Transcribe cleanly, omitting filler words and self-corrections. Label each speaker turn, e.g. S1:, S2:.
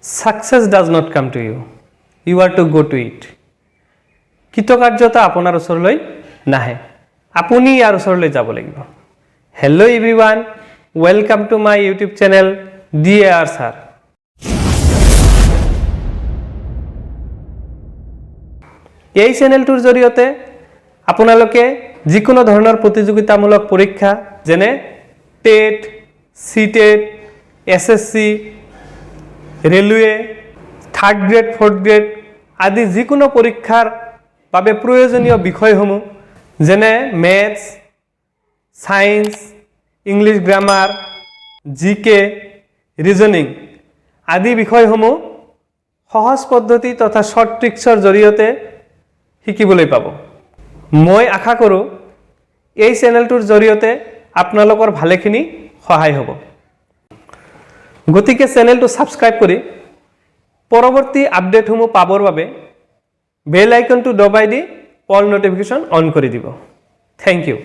S1: success does not come to you. You are to go to it. কৃতকাৰ্যতা আপোনাৰ ওচৰলৈ নাহে আপুনি ইয়াৰ ওচৰলৈ যাব লাগিব Hello everyone, welcome to my YouTube channel DEWAN sir. এই চ্যানেলটোৰ জৰিয়তে আপোনালোকে যিকোনো ধৰণৰ প্ৰতিযোগিতামূলক পৰীক্ষা যেনে TET, CTET, SSC, railway, 3rd grade, 4th grade আদি যিকোনো পৰীক্ষাৰ বাবে প্ৰয়োজনীয় বিষয়সমূহ যেনে ম্যাথছ, সায়েন্স, ইংলিশ গ্ৰামাৰ, জিকে, ৰিজনিং আদি বিষয়সমূহ সহজ পদ্ধতি তথা শৰ্ট ট্ৰিক্সৰ জৰিয়তে শিকিবলৈ পাব মই আশা কৰো এই চেনেলটোৰ জৰিয়তে আপোনালোকৰ ভালেখিনি সহায় হ'ব গতিকে চেনেলটো সাবস্ক্ৰাইব কৰি পৰৱৰ্তী আপডেটসমূহ পাবৰ বাবে বেল আইকনটো দবাই দি অল নটিফিকেশন অন কৰি দিব থ্যাংক ইউ